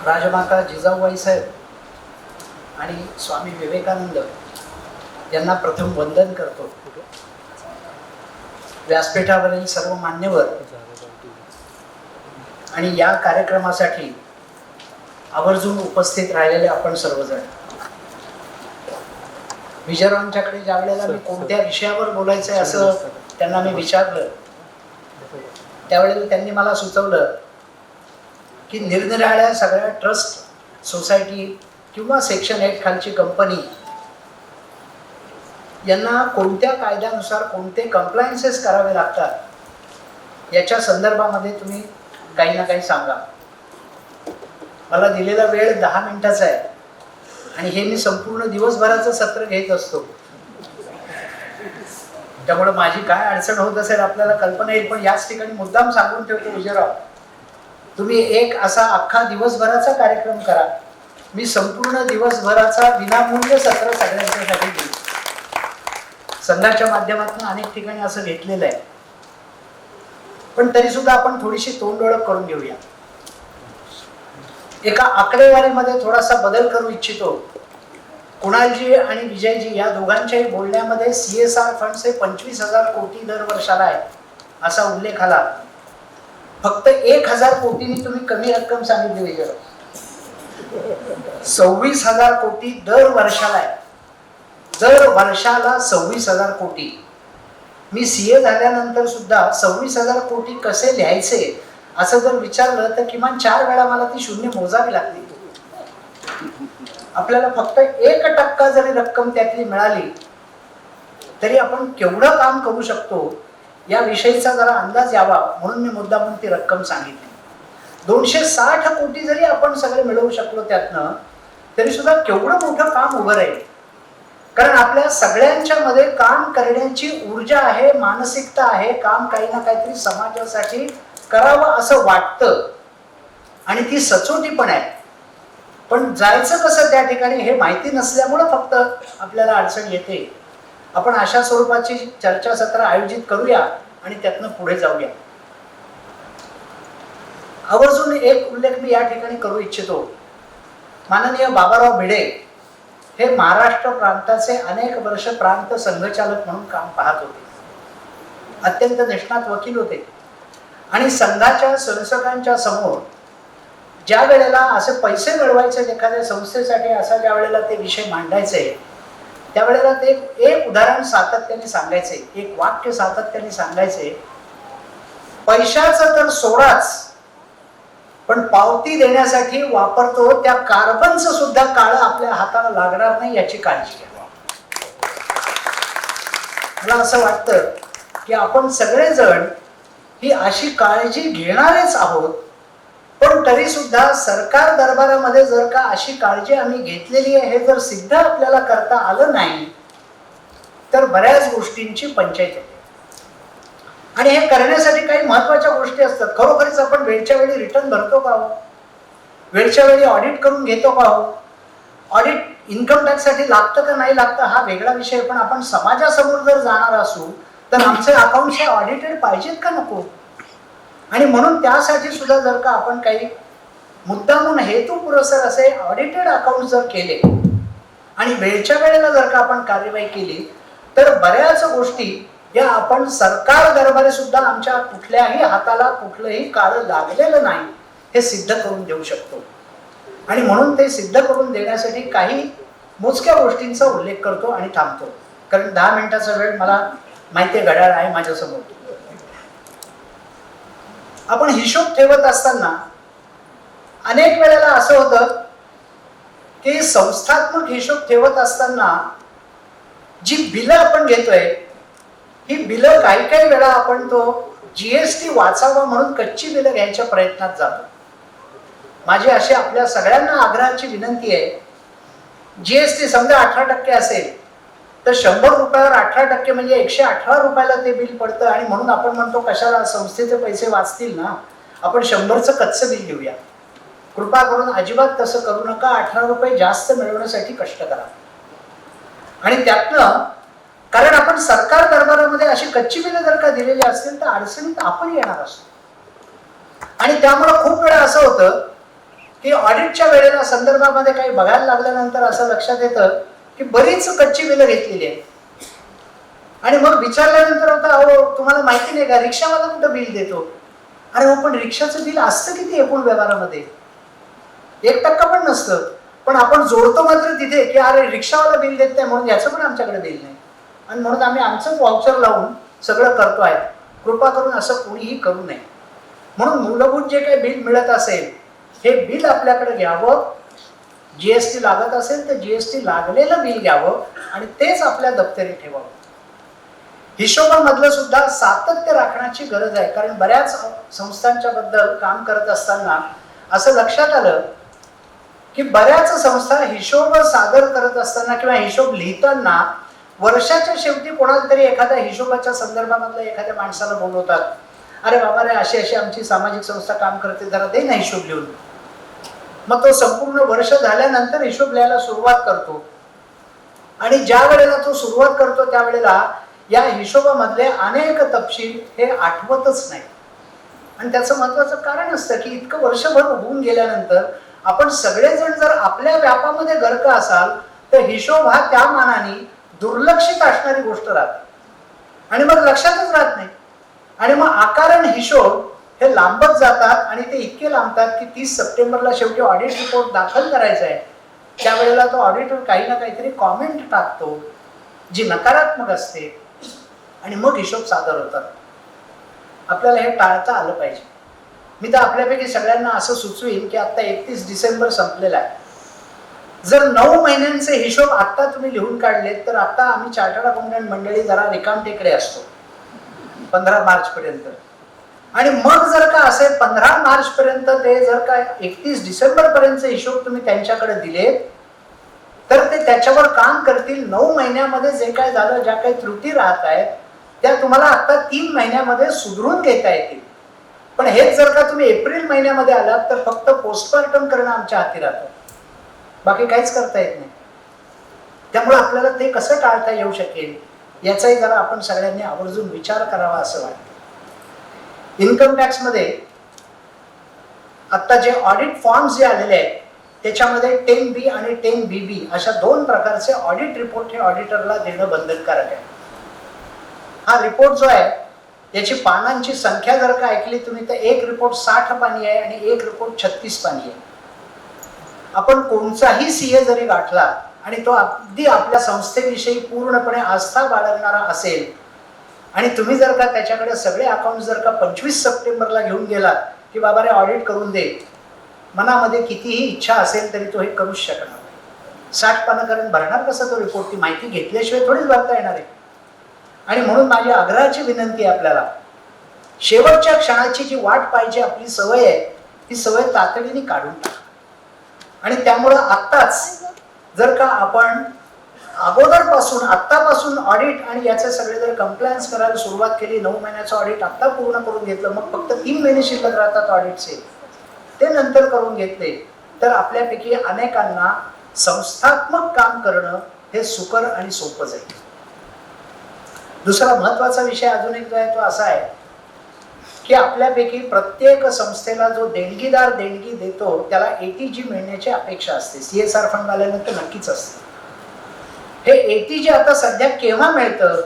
राजमाता जिजाऊबाई साहेब आणि स्वामी विवेकानंद यांना प्रथम वंदन करतो. व्यासपीठावरील सर्व मान्यवर आणि या कार्यक्रमासाठी आवर्जून उपस्थित राहिलेले आपण सर्वजण. विजयरावांच्याकडे ज्या वेळेला मी कोणत्या विषयावर बोलायचं आहे असं त्यांना मी विचारलं, त्यावेळेला त्यांनी मला सुचवलं की निरनिराळ्या सगळ्या ट्रस्ट, सोसायटी किंवा सेक्शन 8 खालची कंपनी यांना कोणत्या कायद्यानुसार कोणते कंप्लायन्सेस करावे लागतात याच्या संदर्भामध्ये तुम्ही काही ना काही सांगा. मला दिलेला वेळ 10 मिनिटाचा आहे आणि हे मी संपूर्ण दिवसभराचं सत्र घेत असतो, त्यामुळे माझी काय अडचण होत असेल आपल्याला कल्पना येईल. पण याच ठिकाणी मुद्दाम सांगून ठेवतो विजयराव, तुम्ही एक असा अख्खा दिवसभराचा कार्यक्रम करा. मी संपूर्ण दिवसभराचा विनामूल्य सत्र सगळ्यांच्यासाठी घेईन. संघाच्या माध्यमातून अनेक ठिकाणी असं घेतलेलं आहे, पण तरी सुद्धा आपण थोडीशी तोंड ओळख करून घेऊया. एका आकडेवारीमध्ये थोडासा बदल करू इच्छितो. कुणालजी आणि विजयजी या दोघांच्याही बोलण्यामध्ये CSR फंड्स हे 25,000 कोटी दरवर्षाला आहे असा उल्लेख आला. फक्त 1,000 कोटींनी तुम्ही कमी रक्कम सांगितली विजय. 26,000 कोटी दर वर्षाला आहे. दर वर्षाला 26,000 कोटी. मी CA झाल्यानंतर सुद्धा 26,000 कोटी कसे लिहायचे असं जर विचारलं तर किमान 4 वेळा मला ती शून्य मोजावी लागली. आपल्याला फक्त 1% जरी रक्कम त्यातली मिळाली तरी आपण केवढं काम करू शकतो या विषयीचा जरा अंदाज यावा म्हणून मी मुद्दामून ती रक्कम सांगितली. 260 कोटी जरी आपण सगळे मिळवू शकलो त्यातनं तरी सुद्धा केवढं मोठं काम उभं राहील. कारण आपल्या सगळ्यांच्या मध्ये काम करण्याची ऊर्जा आहे, मानसिकता आहे, काम काही ना काहीतरी समाजासाठी करावं असं वाटतं आणि ती सचोटी पण आहे. पण जायचं कसं त्या ठिकाणी हे माहिती नसल्यामुळं फक्त आपल्याला अडचण येते. आपण अशा स्वरूपाची चर्चासत्र आयोजित करूया आणि त्यातनं पुढे जाऊया. आवर्जून एक उल्लेख मी या ठिकाणी करू इच्छितो. माननीय बाबाराव भिडे हे महाराष्ट्र प्रांताचे अनेक वर्ष प्रांत संघचालक म्हणून काम पाहत होते. अत्यंत निष्णात वकील होते आणि संघाच्या संसदांच्या समोर ज्या वेळेला असे पैसे मिळवायचे एखाद्या संस्थेसाठी असा ज्या वेळेला ते विषय मांडायचे त्यावेळेला ते एक उदाहरण सातत्याने सांगायचे, एक वाक्य सातत्याने सांगायचे, पैशाचं तर सोडाच पण पावती देण्यासाठी वापरतो त्या कार्बनचं सुद्धा काळं आपल्या हाताला लागणार नाही याची काळजी घ्या. मला असं वाटतं की आपण सगळेजण ही अशी काळजी घेणारेच आहोत, पण तरी सुद्धा सरकार दरबारामध्ये जर का अशी काळजी आम्ही घेतलेली आहे हे जर सिद्ध आपल्याला करता आलं नाही तर बऱ्याच गोष्टींची पंचायत होते. आणि हे करण्यासाठी काही महत्वाच्या गोष्टी असतात. खरोखरीच आपण वेळच्या वेळी रिटर्न भरतो का हो? वेळच्या वेळी ऑडिट करून घेतो का हो? ऑडिट इन्कम टॅक्स साठी लागतं का नाही लागतं हा वेगळा विषय, पण आपण समाजासमोर जर जाणार असू तर आमचे अकाउंट्स हे ऑडिटेड पाहिजेत का नको? आणि म्हणून त्यासाठी सुद्धा जर का आपण काही मुद्दामून हेतुपुरस्सर असे ऑडिटेड अकाउंट जर केले आणि वेळच्या वेळेला जर का आपण कार्यवाही केली तर बऱ्याच गोष्टी या आपण सरकार दरबारी सुद्धा आमच्या कुठल्याही हाताला कुठलंही काळं लागलेलं नाही हे सिद्ध करून देऊ शकतो. आणि म्हणून ते सिद्ध करून देण्यासाठी काही मोजक्या गोष्टींचा उल्लेख करतो आणि थांबतो, कारण 10 मिनिटाचा वेळ मला माहिती आहे, घड्याळ आहे माझ्यासमोर. आपण हिशोब ठेवत असताना अनेक वेळेला असं होतं की संस्थात्मक हिशोब ठेवत असताना जी बिलं आपण घेतोय ही बिलं काही काही वेळा आपण तो GST वाचावा म्हणून कच्ची बिलं घ्यायच्या प्रयत्नात जातो. माझी अशी आपल्या सगळ्यांना आग्रहाची विनंती आहे, GST समजा 18% असेल तर 100 रुपयावर 18% म्हणजे 118 रुपयाला ते बिल पडतं. आणि म्हणून आपण म्हणतो कशाला संस्थेचे पैसे वाचतील ना, आपण 100चं कच्चं बिल घेऊया. कृपा करून अजिबात तसं करू नका. 18 रुपये जास्त मिळवण्यासाठी कष्ट करा. आणि त्यातनं कारण आपण सरकार दरबारामध्ये अशी कच्ची बिलं जर का दिलेली असतील तर अडचणीत आपण येणार असतो. आणि त्यामुळे खूप वेळा असं होतं की ऑडिटच्या वेळेला संदर्भामध्ये काही बघायला लागल्यानंतर असं लक्षात येतं की बरीच कच्ची बिलं घेतलेली आहेत. आणि मग विचारल्यानंतर होतं, अहो तुम्हाला माहिती नाही का रिक्षावाला कुठं बिल देतो? अरे हो, पण रिक्षाचं बिल असतं किती एकूण व्यवहारामध्ये? 1% पण नसतं. पण आपण जोडतो मात्र तिथे की अरे रिक्षावाला बिल देत नाही म्हणून याचं पण आमच्याकडे बिल नाही, आणि म्हणून आम्ही आमचंच वाउचर लावून सगळं करतोय. कृपा करून असं कोणीही करू नये. म्हणून मूलभूत जे काही बिल मिळत असेल हे बिल आपल्याकडे घ्यावं. जीएसटी लागत असेल तर जीएसटी लागलेलं बिल घ्यावं आणि तेच आपल्या दप्तरी ठेवावं. हिशोबामधलं सुद्धा सातत्य राखण्याची गरज आहे. कारण बऱ्याच संस्थांच्या बद्दल काम करत असताना असं लक्षात आलं की बऱ्याच संस्था हिशोब सादर करत असताना किंवा हिशोब लिहिताना वर्षाच्या शेवटी कोणाला तरी एखाद्या हिशोबाच्या संदर्भामधल्या एखाद्या माणसाला बोलवतात, अरे बाबा रे अशी अशी आमची सामाजिक संस्था काम करते, जरा दे ना हिशोब लिहून. मग तो संपूर्ण वर्ष झाल्यानंतर हिशोब लिहायला सुरुवात करतो आणि ज्या वेळेला तो सुरुवात करतो त्यावेळेला या हिशोबामधले अनेक तपशील हे आठवतच नाही. आणि त्याचं महत्वाचं कारण असतं की इतकं वर्षभर होऊन गेल्यानंतर आपण सगळेजण जर आपल्या व्यापामध्ये गर्क असाल तर हिशोब हा त्या मानाने दुर्लक्षित असणारी गोष्ट राहते आणि मग लक्षातच राहत नाही. आणि मग आकारण हिशोब हे लांबत जातात आणि ते इतके लांबतात की 30 सप्टेंबरला शेवटी ऑडिट रिपोर्ट दाखल करायचा आहे. त्यावेळेला तो ऑडिटर काही ना काहीतरी कॉमेंट टाकतो जी नकारात्मक असते आणि मग हिशोब सादर होतात. आपल्याला हे टाळता आलं पाहिजे. मी तर आपल्यापैकी सगळ्यांना असं सुचवीन की आता 31 डिसेंबर संपलेला आहे. जर 9 महिन्यांचे हिशोब आता तुम्ही लिहून काढलेत तर आता आम्ही चार्टर्ड अकाउंटंट मंडळी जरा रिकामटेकडे असतो 15 मार्च पर्यंत. आणि मग जर का असे 15 मार्च पर्यंत ते जर का 31 डिसेंबर पर्यंतचे हिशोब तुम्ही त्यांच्याकडे दिले तर ते त्याच्यावर काम करतील. 9 महिन्यामध्ये जे काय झालं, ज्या काही त्रुटी राहत आहेत त्या तुम्हाला आता 3 महिन्यामध्ये सुधारून घेता येतील. पण हेच जर का तुम्ही एप्रिल महिन्यामध्ये आलात तर फक्त पोस्टमार्टम करणं आमच्या हाती राहतं, बाकी काहीच करता येत नाही. त्यामुळे आपल्याला ते कसं टाळता येऊ शकेल याचाही जरा आपण सगळ्यांनी आवर्जून विचार करावा असं वाटतं. इन्कम टॅक्स मध्ये आता जे ऑडिट फॉर्म्स जे आलेले आहेत त्याच्यामध्ये 10B आणि 10BB अशा 2 प्रकारचे ऑडिट रिपोर्ट हे ऑडिटरला देणं बंधनकारक आहे. हा रिपोर्ट जो आहे याची पानांची संख्या जर का ऐकली तुम्ही तर एक रिपोर्ट 60 पानी आहे आणि एक रिपोर्ट 36 पानी आहे. आपण कोणताही सीए जरी गाठला आणि तो अगदी आपल्या संस्थेविषयी पूर्णपणे आस्था बाळगणारा असेल आणि तुम्ही जर का त्याच्याकडे सगळे अकाउंट जर का 25 सप्टेंबरला घेऊन गेलात की बाबा रे ऑडिट करून दे, मनामध्ये कितीही इच्छा असेल तरी तो हे करूच शकणार नाही. 60 पानं कारण भरणार कसं तो रिपोर्ट? ती माहिती घेतल्याशिवाय थोडीच भरता येणार आहे. आणि म्हणून माझी आग्रहाची विनंती आहे आपल्याला, शेवटच्या क्षणाची जी वाट पाहिजे आपली सवय आहे ती सवय तातडीने काढून टाका. आणि त्यामुळं आत्ताच जर का आपण अगोदरपासून आत्तापासून ऑडिट आणि याचे सगळे जर कंप्लायन्स करायला सुरुवात केली, 9 महिन्याचं ऑडिट आत्ता पूर्ण करून घेतलं, मग फक्त 3 महिने शिल्लक राहतात ऑडिटचे, ते नंतर करून घेतले तर आपल्यापैकी अनेकांना संस्थात्मक काम करणं हे सुकर आणि सोपं जाईल. दुसरा महत्वाचा विषय अजून एक जो आहे तो असा आहे की आपल्यापैकी प्रत्येक संस्थेला जो देणगीदार देणगी देतो त्याला एटीजी मिळण्याची अपेक्षा असते. सीएसआर फंड वाल्यानं तर नक्कीच असते. हे एटीजी आता सध्या केव्हा मिळतं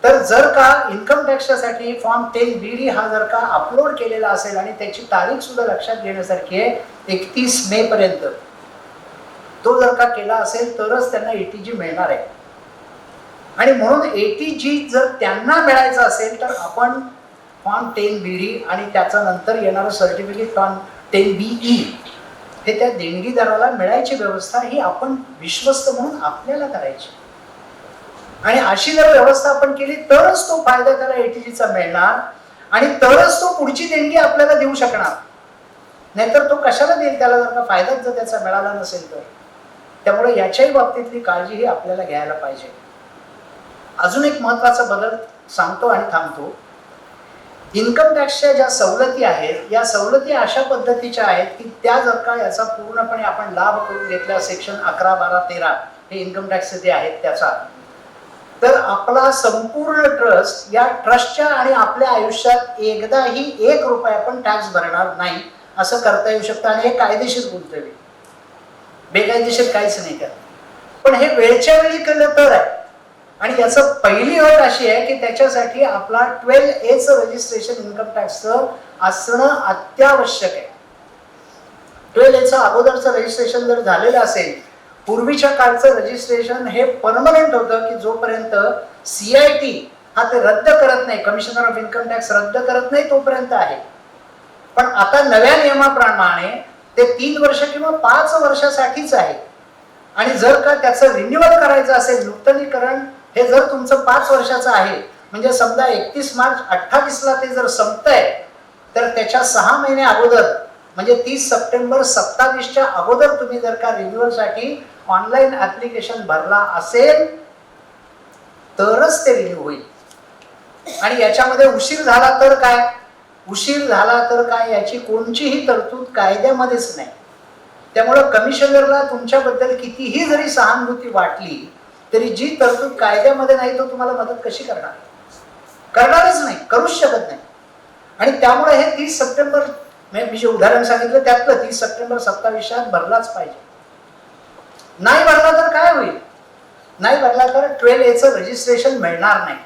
तर जर का इन्कम टॅक्ससाठी फॉर्म 10BD हा जर का अपलोड केलेला असेल आणि त्याची तारीख सुद्धा लक्षात घेण्यासारखी आहे 31 मे पर्यंत, तो जर का केला असेल तरच त्यांना एटीजी मिळणार आहे. आणि म्हणून एटीजी जर त्यांना मिळायचं असेल तर आपण फॉर्म 10BD आणि त्याचा नंतर येणारं सर्टिफिकेट फॉर्म 10BE हे त्या देणगीदाराला मिळायची व्यवस्था ही आपण विश्वस्त म्हणून आपल्याला करायची. आणि अशी जर व्यवस्था आपण केली तरच तो फायदा त्याला एटीजीचा मिळणार आणि तरच तो पुढची देणगी आपल्याला देऊ शकणार. नाहीतर तो कशाला देईल त्याला जर का फायदाच जर त्याचा मिळाला नसेल तर. त्यामुळे याच्याही बाबतीतली काळजी ही आपल्याला घ्यायला पाहिजे. अजून एक महत्वाचा बदल सांगतो आणि थांबतो. इन्कम टॅक्सच्या ज्या सवलती आहेत या सवलती अशा पद्धतीच्या आहेत की त्या जर का याचा पूर्णपणे आपण लाभ करून घेतला सेक्शन 11, 12, 13 हे इन्कम टॅक्स जे आहेत त्याचा, तर आपला संपूर्ण ट्रस्ट या ट्रस्टच्या आणि आपल्या आयुष्यात एकदाही 1 रुपया आपण टॅक्स भरणार नाही असं करता येऊ शकतं आणि हे कायदेशीर बोलतोय मी, बेकायदेशीर काहीच नाही त्यात. पण हे वेळच्या वेळी केलं तर आहे. आणि याचं पहिली अट अशी आहे की त्याच्यासाठी आपला 12A चं रजिस्ट्रेशन इन्कम टॅक्सचं असणं अत्यावश्यक आहे. 12A चं अगोदरचं रजिस्ट्रेशन जर झालेलं असेल, पूर्वीच्या काळचं रजिस्ट्रेशन हे परमनंट होतं की जोपर्यंत CIT हा ते रद्द करत नाही, कमिशनर ऑफ इन्कम टॅक्स रद्द करत नाही तोपर्यंत आहे. पण आता नव्या नियमाप्रमाणे ते 3 वर्ष किंवा 5 वर्षासाठीच आहे. आणि जर का त्याचं रिन्युअल करायचं असेल, नूतनीकरण हे जर तुमचं 5 वर्षाचं आहे, म्हणजे समजा 31 मार्च 28 ते जर संपतंय, तर त्याच्या 6 महिने अगोदर म्हणजे 30 सप्टेंबर 27च्या अगोदर तुम्ही जर का रिन्युअलसाठी ऑनलाईन ऍप्लिकेशन भरला असेल तरच ते रिन्यू होईल. आणि याच्यामध्ये उशीर झाला तर काय, उशीर झाला तर काय याची कोणतीही तरतूद कायद्यामध्येच नाही. त्यामुळं कमिशनरला तुमच्याबद्दल कितीही जरी सहानुभूती वाटली तरी जी तरतूद कायद्यामध्ये नाही तो तुम्हाला मदत कशी करणार, करणारच नाही, करूच शकत नाही. आणि त्यामुळे हे 30 सप्टेंबर मी जे उदाहरण सांगितलं त्यातलं 30 सप्टेंबर 27 भरलाच पाहिजे. नाही भरला तर काय होईल, नाही भरला तर 12A चं रजिस्ट्रेशन मिळणार नाही.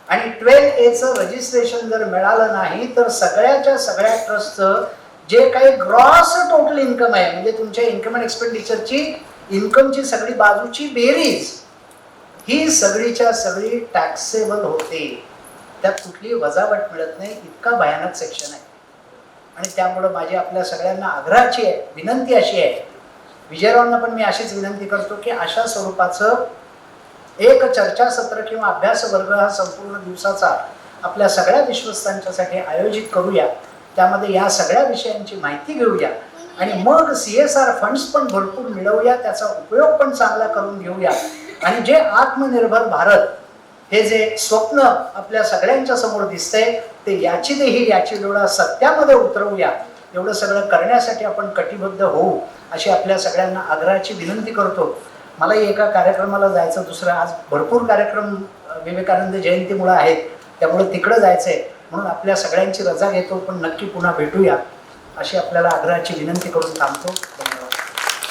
आणि 12A चं रजिस्ट्रेशन जर मिळालं नाही तर सगळ्याच्या सगळ्या ट्रस्टचं जे काही ग्रॉस टोटल इन्कम आहे, म्हणजे तुमच्या इन्कम अँड एक्सपेंडिचरची इन्कमची सगळी बाजूची बेरीज ही सगळीच्या सगळी टॅक्सेबल होते. त्यात कुठलीही वजावट मिळत नाही. इतका भयानक सेक्शन आहे. आणि त्यामुळं माझी आपल्या सगळ्यांना आग्रहाची आहे, विनंती अशी आहे, विजयरावांना पण मी अशीच विनंती करतो की अशा स्वरूपाचं एक चर्चासत्र किंवा अभ्यास वर्ग हा संपूर्ण दिवसाचा आपल्या सगळ्या विश्वस्तांच्यासाठी आयोजित करूया. त्यामध्ये या सगळ्या विषयांची माहिती घेऊया आणि मग CSR फंड्स पण भरपूर मिळवूया, त्याचा उपयोग पण चांगला करून घेऊया. आणि जे आत्मनिर्भर भारत हे जे स्वप्न आपल्या सगळ्यांच्या समोर दिसतंय ते याची देही याची डोळा सत्यामध्ये उतरवूया. एवढं सगळं करण्यासाठी आपण कटिबद्ध होऊ अशी आपल्या सगळ्यांना आग्रहाची विनंती करतो. मलाही एका कार्यक्रमाला जायचं, दुसरं आज भरपूर कार्यक्रम विवेकानंद जयंतीमुळे आहेत, त्यामुळे तिकडं जायचंय. म्हणून आपल्या सगळ्यांची रजा घेतो, पण नक्की पुन्हा भेटूया अशी आपल्याला आग्रहाची विनंती करून थांबतो.